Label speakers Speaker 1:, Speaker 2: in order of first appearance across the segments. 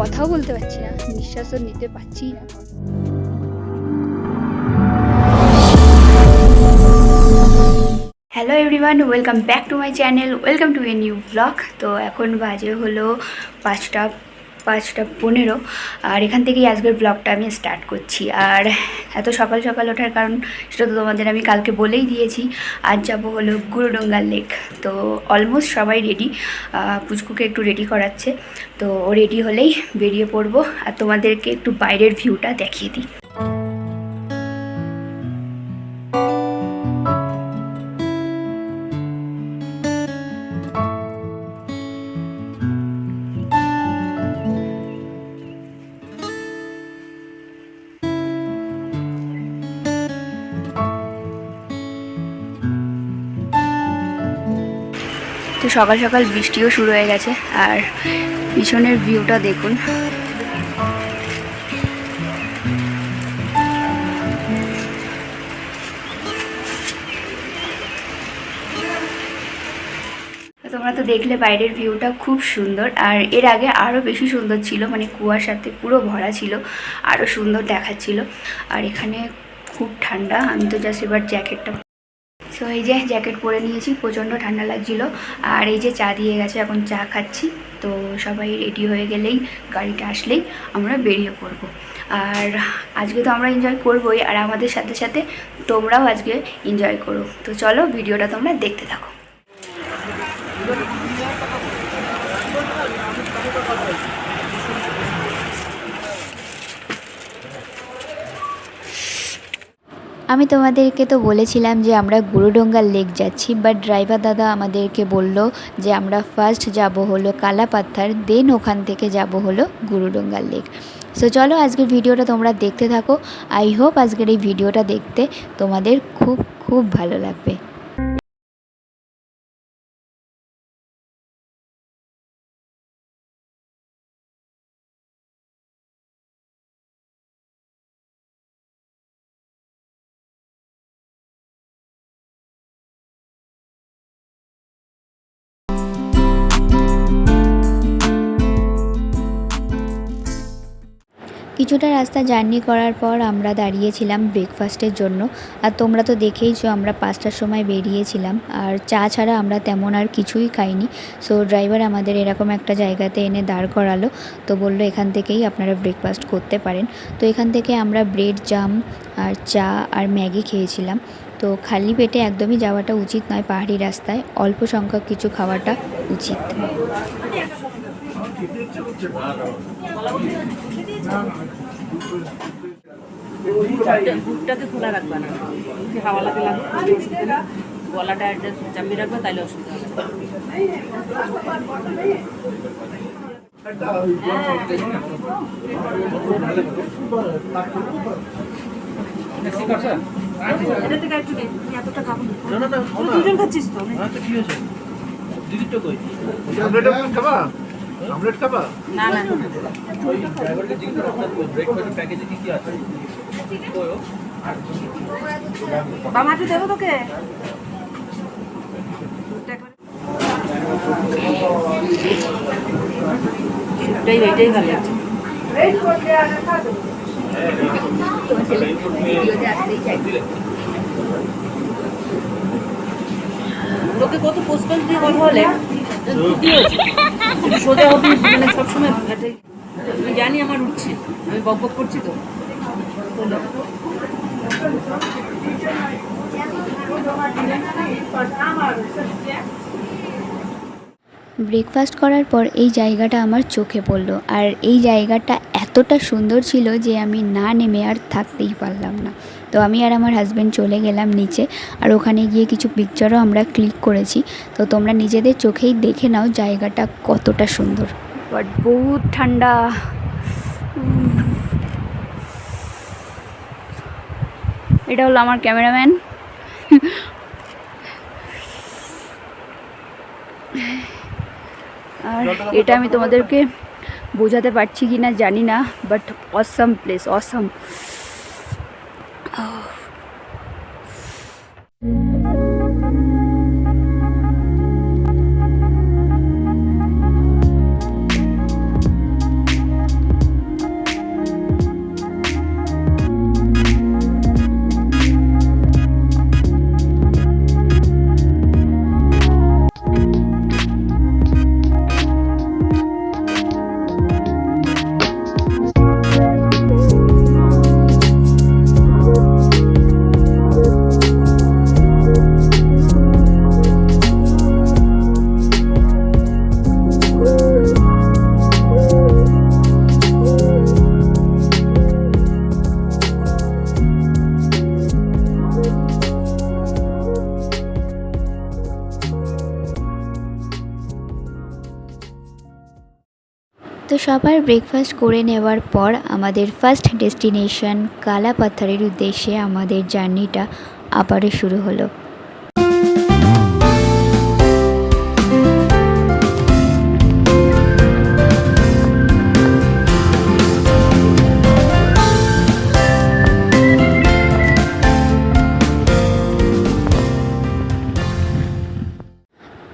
Speaker 1: কথাও বলতে পারছি না, নিঃশ্বাসও নিতে পারছি না। Hello everyone, welcome back to my channel, welcome to a new blog. তো এখন বাজে হলো 5টা 15, আর এখান থেকেই আজকের ব্লগটা আমি স্টার্ট করছি। আর এত সকাল সকাল ওঠার কারণ সেটা তো তোমাদের আমি কালকে বলেই দিয়েছি। আজ যাব হলো গুরুডোঙ্গার লেক। তো অলমোস্ট সবাই রেডি, পুচকুকে একটু রেডি করাচ্ছে। তো ও রেডি হলেই বেরিয়ে পড়বো, আর তোমাদেরকে একটু বাইরের ভিউটা দেখিয়ে দিই। তো সকাল সকাল বৃষ্টিও শুরু হয়ে গেছে, আর পিছনের ভিউটা দেখুন। তোমরা তো দেখলে বাইরের ভিউটা খুব সুন্দর, আর এর আগে আরও বেশি সুন্দর ছিল, মানে কুয়াশাতে পুরো ভরা ছিল, আরও সুন্দর দেখাচ্ছিল। আর এখানে খুব ঠান্ডা, আমি তো জাস্ট এবার জ্যাকেটটা, সো এই যে জ্যাকেট পরে নিয়েছি, প্রচণ্ড ঠান্ডা লাগছিল। আর এই যে চা দিয়ে গেছে, এখন চা খাচ্ছি। তো সবাই রেডি হয়ে গেলেই, গাড়িটা আসলেই আমরা বেরিয়ে পড়বো। আর আজকে তো আমরা এনজয় করবোই, আর আমাদের সাথে সাথে তোমরাও আজকে এনজয় করো। তো চলো ভিডিওটা তোমরা দেখতে থাকো। আমি তোমাদেরকে তো বলেছিলাম যে আমরা গুরুডোঙ্গার লেক যাচ্ছি, বাট ড্রাইভার দাদা আমাদেরকে বলল যে আমরা ফার্স্ট যাব হলো কালাপাত্থার, দেন ওখান থেকে যাব হলো গুরুডোঙ্গার লেক। সো চলো আজকের ভিডিওটা তোমরা দেখতে থাকো। আই হোপ আজকের এই ভিডিওটা দেখতে তোমাদের খুব খুব ভালো লাগবে। কিছুটা রাস্তা জার্নি করার পর আমরা দাঁড়িয়েছিলাম ব্রেকফাস্টের জন্য। আর তোমরা তো দেখেইছো আমরা 5টার সময় বেরিয়েছিলাম, আর চা ছাড়া আমরা তেমন আর কিছুই খাইনি। সো ড্রাইভার আমাদের এরকম একটা জায়গাতে এনে দাঁড় করালো, তো বললো এখান থেকেই আপনারা ব্রেকফাস্ট করতে পারেন। তো এখান থেকে আমরা ব্রেড জাম আর চা আর ম্যাগি খেয়েছিলাম। তো খালি পেটে একদমই যাওয়াটা উচিত নয়, পাহাড়ি রাস্তায় অল্প সংখ্যক কিছু খাওয়াটা উচিত।
Speaker 2: বুকটাকে খোলা রাখবে না, হাওয়া লাগে অসুবিধা না, গলাটা চাপিয়ে রাখবে, তাইলে অসুবিধা হবে। এটা থেকে একটু এতটা খাবো না, দুজন খাচ্ছিস তো। কি হয়েছে দিদিরটা কই? খাবা আমলেট খাবা? না না, ওই ড্রাইভারকে জিজ্ঞেস করো আপনার ব্রেকফাস্ট প্যাকেজে কি কি আছে। বামাটি দেবো তোকে। এটাই ভালো লাগছে। তোকে কত পোস্টাল দিয়ে কথা বলে, সোজা হবি, মানে সবসময় আমি জানি আমার উঠছে, আমি বক বক করছি তো।
Speaker 1: ব্রেকফাস্ট করার পর এই জায়গাটা আমার চোখে পড়লো, আর এই জায়গাটা এতটা সুন্দর ছিল যে আমি না নেমে আর থাকতেই পারলাম না। তো আমি আর আমার হাজব্যান্ড চলে গেলাম নিচে, আর ওখানে গিয়ে কিছু পিকচারও আমরা ক্লিক করেছি। তো তোমরা নিজেদের চোখেই দেখে নাও জায়গাটা কতটা সুন্দর। বাট বহুত ঠান্ডা। এটা হলো আমার ক্যামেরাম্যান। আর এটা আমি তোমাদেরকে বোঝাতে পারছি কি না জানি না, বাট অসাম প্লেস, অসাম। তো সবার ব্রেকফাস্ট করে নেওয়ার পর আমাদের ফার্স্ট ডেস্টিনেশন কালা পাথরের উদ্দেশ্যে আমাদের জার্নিটা আবারও শুরু হলো।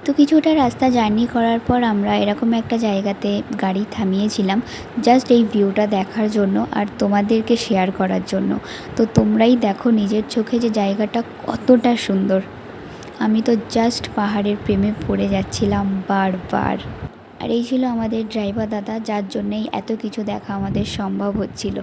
Speaker 1: তো কিছুটা রাস্তা জার্নি করার পর আমরা এরকম একটা জায়গাতে গাড়ি থামিয়েছিলাম জাস্ট এই ভিউটা দেখার জন্য আর তোমাদেরকে শেয়ার করার জন্য। তো তোমরাই দেখো নিজের চোখে যে জায়গাটা কতটা সুন্দর। আমি তো জাস্ট পাহাড়ের প্রেমে পড়ে যাচ্ছিলাম বারবার। আর এই ছিল আমাদের ড্রাইভার দাদা, যার জন্যেই এত কিছু দেখা আমাদের সম্ভব হচ্ছিল।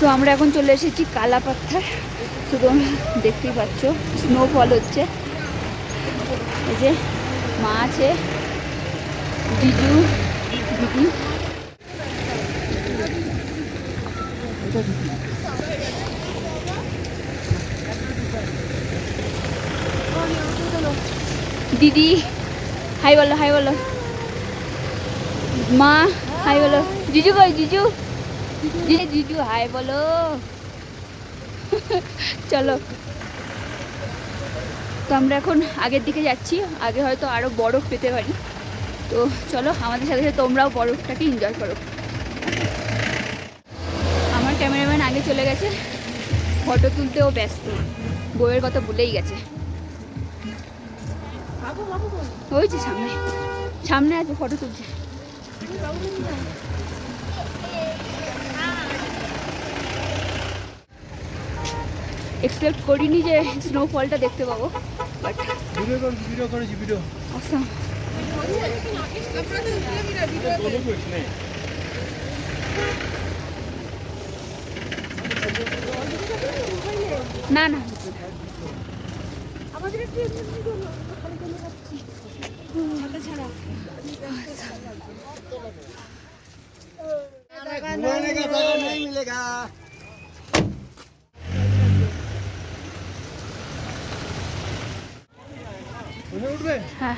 Speaker 1: তো আমরা এখন চলে এসেছি কালা পাথর। তো তোমরা দেখতেই পাচ্ছ স্নোফল হচ্ছে। এই যে মা আছে, জিজু, দিদি। দিদি হাই বলো, হাই বলো। মা হাই বলো। জিজু কই? জিজু, জিজু হাই বলো। চলো, তো আমরা এখন আগের দিকে যাচ্ছি। আগে হয়তো আরো বরফ পেতে পারি। তো চলো, আমাদের সাথে সাথে তোমরাও বরফটাকে এনজয় করো। আমার ক্যামেরাম্যান আগে চলে গেছে, ফটো তুলতেও ব্যস্ত, বউয়ের কথা ভুলেই গেছে। ওই যে সামনে সামনে আছে, ফটো তুলছে। এক্সপেক্ট করিনি যে স্নোফলটা দেখতে পাবো, বাট অসাম। না না, আমাদের একটু ছাড়া হ্যাঁ,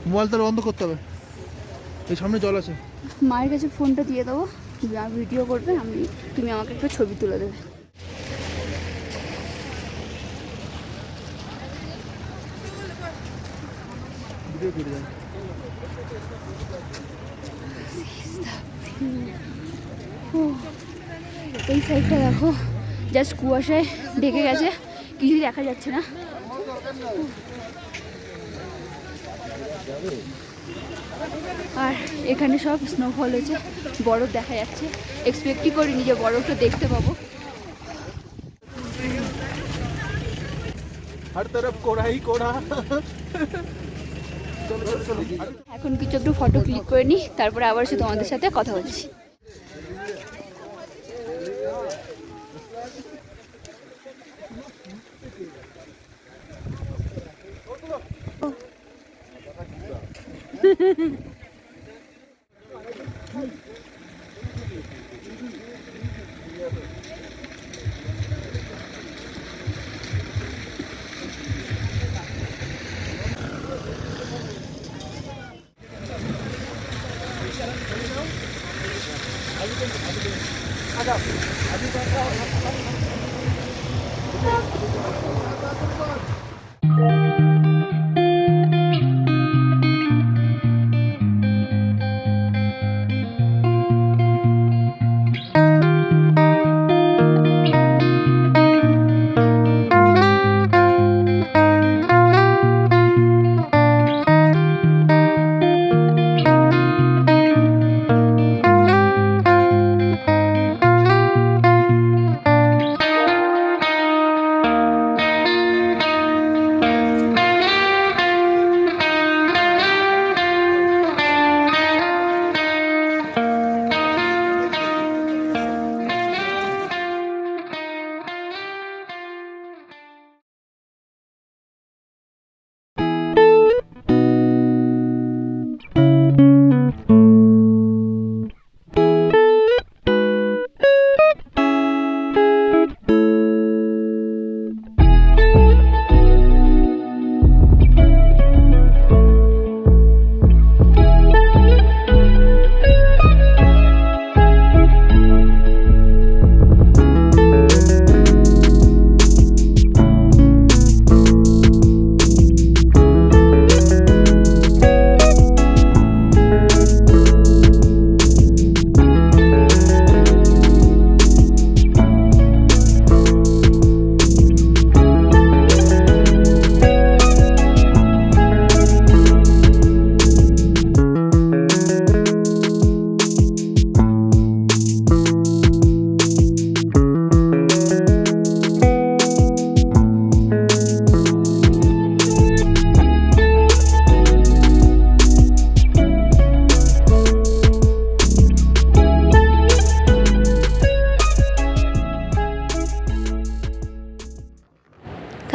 Speaker 2: মোবাইল তাহলে বন্ধ করতে হবে। এই সামনে জল আছে।
Speaker 1: মায়ের কাছে ফোনটা দিয়ে দেবো, যা ভিডিও করবে তুমি আমাকে একটা ছবি তুলে দেবে। এই সাইডটা দেখো, জাস্ট কুয়াশায় ঢেকে গেছে, কিছুই দেখা যাচ্ছে না। আর এখানে সব স্নোফল হয়েছে, বরফ দেখা যাচ্ছে। এক্সপেক্টই করিনি যে বরফটা দেখতে পাবো। এখন কিছু একটু ফটো ক্লিক করে নিই, তারপরে আবার সে তোমাদের সাথে কথা বলছি।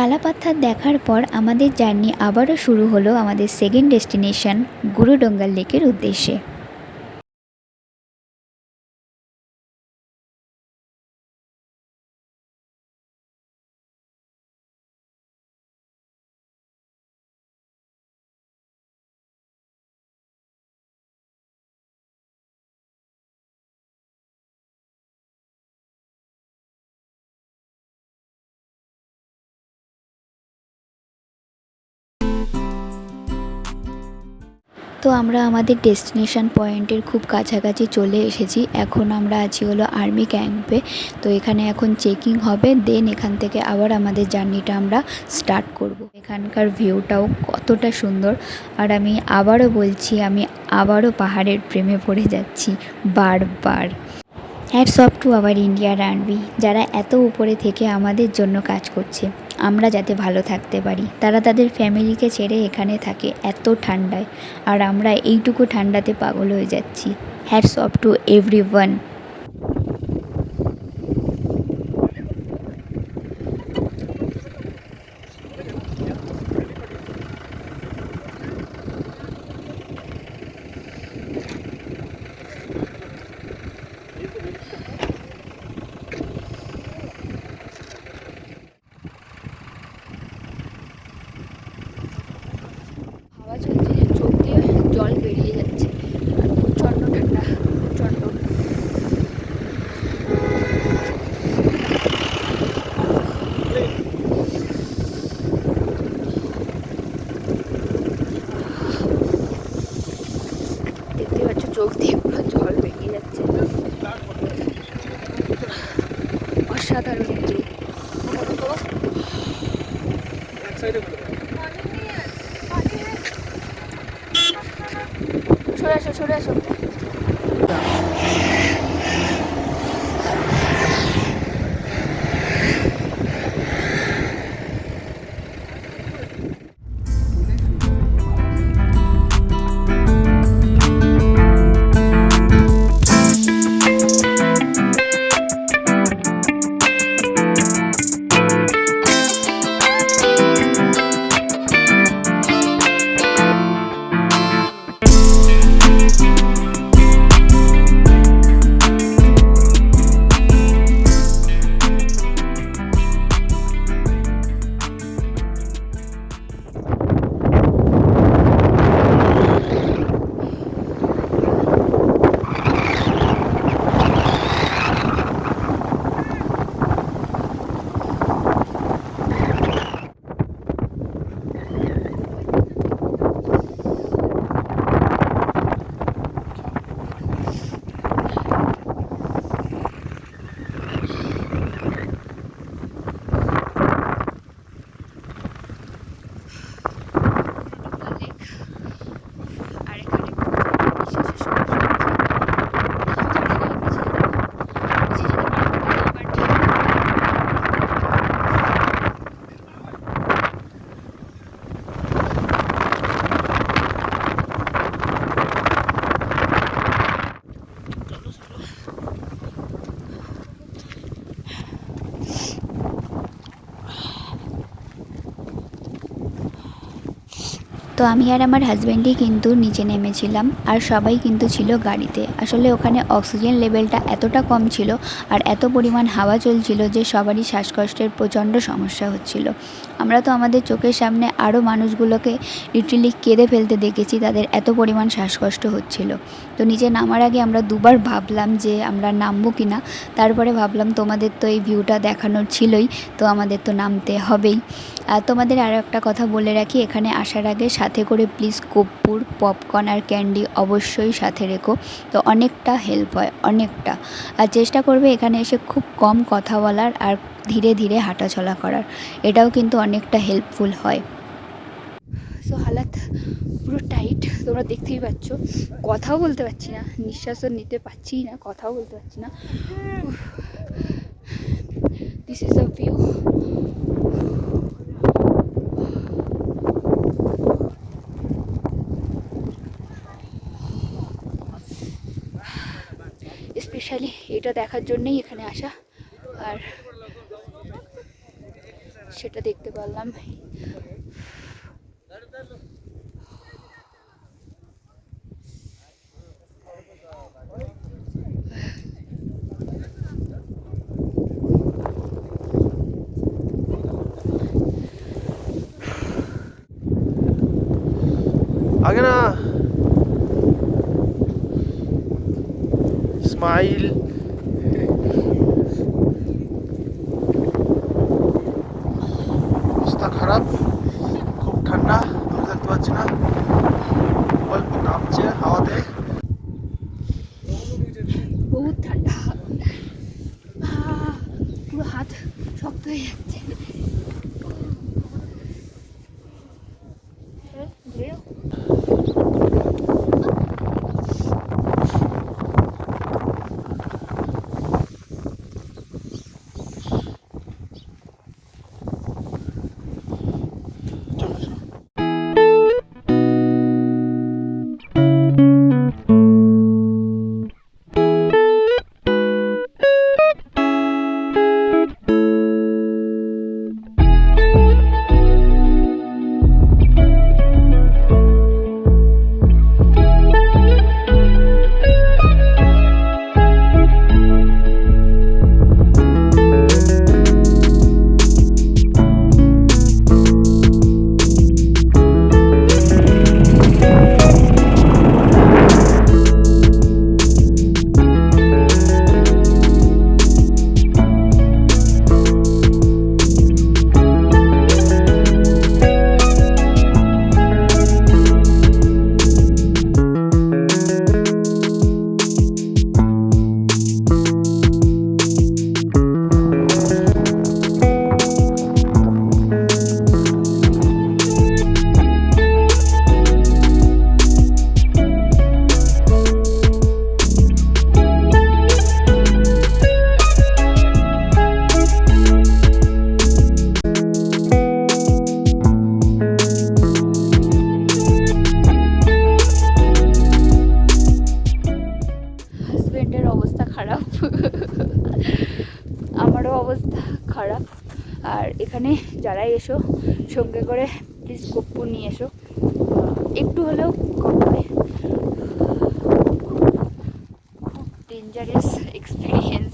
Speaker 1: কালাপাথার দেখার পর আমাদের জার্নি আবারও শুরু হলো আমাদের সেকেন্ড ডেস্টিনেশন গুরুডোঙ্গার লেকের উদ্দেশ্যে। তো আমরা আমাদের ডেস্টিনেশন পয়েন্টের খুব কাছাকাছি চলে এসেছি। এখন আমরা আছি হলো আর্মি ক্যাম্পে। তো এখানে এখন চেকিং হবে, দেন এখান থেকে আবার আমাদের জার্নিটা আমরা স্টার্ট করব। এখানকার ভিউটাও কতটা সুন্দর, আর আমি আবারও বলছি, আমি আবারও পাহাড়ের প্রেমে পড়ে যাচ্ছি বারবার। Hats off to our Indian army, যারা এত উপরে থেকে আমাদের জন্য কাজ করছে, আমরা যাতে ভালো থাকতে পারি। তারা তাদের ফ্যামিলিকে ছেড়ে এখানে থাকে এত ঠান্ডায়, আর আমরা এইটুকু ঠান্ডাতে পাগল হয়ে যাচ্ছি। Hats off to everyone. হাওয়া চলছে যে চোখ দিয়ে জল বেরিয়ে যাচ্ছে, আর প্রচণ্ড ঠান্ডা, প্রচণ্ড। দেখতে পাচ্ছ চোখ দিয়ে পুরো জল বেরিয়ে যাচ্ছে, অসাধারণ ভিউ। সরে আসো, সরে আসো। তো আমি আর আমার হাজব্যান্ডই কিন্তু নিচে নেমেছিলাম, আর সবাই কিন্তু ছিল গাড়িতে। আসলে ওখানে অক্সিজেন লেভেলটা এতটা কম ছিল আর এত পরিমাণ হাওয়া চলছিল যে সবারই শ্বাসকষ্টের প্রচণ্ড সমস্যা হচ্ছিল। আমরা তো আমাদের চোখের সামনে আরও মানুষগুলোকে লিটারেলি কেঁদে ফেলতে দেখেছি, তাদের এত পরিমাণ শ্বাসকষ্ট হচ্ছিল। তো নিচে নামার আগে আমরা দুবার ভাবলাম যে আমরা নামবো কি না, তারপরে ভাবলাম তোমাদের তো এই ভিউটা দেখানোর ছিলই, তো আমাদের তো নামতে হবেই। আর তোমাদের আরও একটা কথা বলে রাখি, এখানে আসার আগে সাথে করে প্লিজ কর্পূর, পপকর্ন আর ক্যান্ডি অবশ্যই সাথে রেখো। তো অনেকটা হেল্প হয়, অনেকটা। আর চেষ্টা করবে এখানে এসে খুব কম কথা বলার আর ধীরে ধীরে হাঁটাচলা করার, এটাও কিন্তু অনেকটা হেল্পফুল হয়। সো হালাত পুরো টাইট, তোমরা দেখতেই পাচ্ছ, কথাও বলতে পারছি না, নিঃশ্বাসও নিতে পারছি না, কথাও বলতে পারছি না। This is the view. Specially এটা দেখার জন্যই এখানে আসা। আর সেটা দেখতে পারলাম।
Speaker 3: आगे ना स्माइल। অবস্থা খারাপ, খুব ঠান্ডা, দেখতে পাচ্ছি না, অল্প কাঁপছে হাওয়াতে।
Speaker 1: বহুত ঠান্ডা, পুরো হাত শক্ত হয়ে যাচ্ছে। হাজবেন্ডের অবস্থা খারাপ, আমারও অবস্থা খারাপ। আর এখানে যারাই এসো সঙ্গে করে প্লিজ কর্পূর নিয়ে এসো, একটু হলেও কম হয়। খুব ডেঞ্জারাস এক্সপিরিয়েন্স।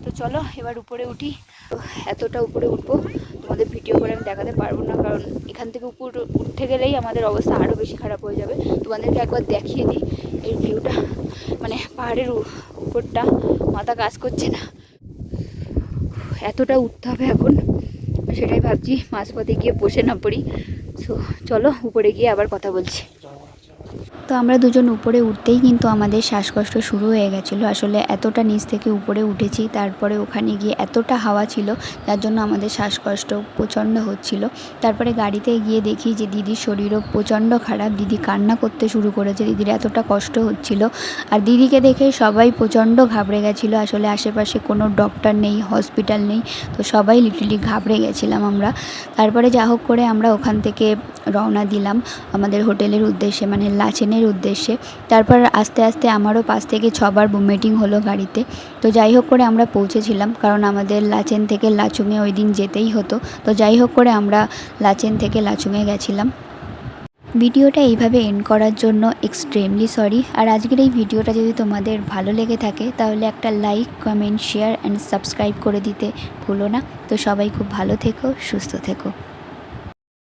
Speaker 1: তো চলো এবার উপরে উঠি। তো এতটা উপরে উঠবো তোমাদের ভিডিও করে আমি দেখাতে পারবো না, কারণ এখান থেকে উপরে উঠতে গেলেই আমাদের অবস্থা আরও বেশি খারাপ হয়ে যাবে। তোমাদেরকে একবার দেখিয়ে দিই এই ভিউটা, মানে পাহাড়ের উপরটা মাথা কাজ করছে না, এতটা উঠতে হবে এখন। সেটাই ভাবছি মাঝপথে গিয়ে বসে না পড়ি। সো চলো উপরে গিয়ে আবার কথা বলছি। তো আমরা দুজন উপরে উঠতেই কিন্তু আমাদের শ্বাসকষ্ট শুরু হয়ে গেছিলো। আসলে এতটা নিচ থেকে উপরে উঠেছি, তারপরে ওখানে গিয়ে এতটা হাওয়া ছিল যার জন্য আমাদের শ্বাসকষ্ট প্রচণ্ড হচ্ছিল। তারপরে গাড়িতে গিয়ে দেখি যে দিদির শরীরও প্রচণ্ড খারাপ, দিদি কান্না করতে শুরু করেছে, দিদির এতটা কষ্ট হচ্ছিল। আর দিদিকে দেখে সবাই প্রচণ্ড ঘাবড়ে গেছিলো। আসলে আশেপাশে কোনো ডক্টর নেই, হসপিটাল নেই, তো সবাই লিটারলি ঘাবড়ে গেছিলাম আমরা। তারপরে যা হোক করে আমরা ওখান থেকে রওনা দিলাম আমাদের হোটেলের উদ্দেশ্যে, মানে লাচেনের উদ্দেশ্যে। তারপর আস্তে আস্তে আমারও 5 থেকে 6 বার ভমিটিং হলো গাড়িতে। তো যাই হোক করে আমরা পৌঁছেছিলাম, কারণ আমাদের লাচেন থেকে লাচুংয়ে ওই দিন যেতেই হতো। তো যাই হোক করে আমরা লাচেন থেকে লাচুংয়ে গেছিলাম। ভিডিওটা এইভাবে এন্ড করার জন্য এক্সট্রিমলি সরি। আর আজকের এই ভিডিওটা যদি তোমাদের ভালো লেগে থাকে তাহলে একটা like, comment, share and subscribe করে দিতে ভুলো না। তো সবাই খুব ভালো থেকো, সুস্থ থেকো।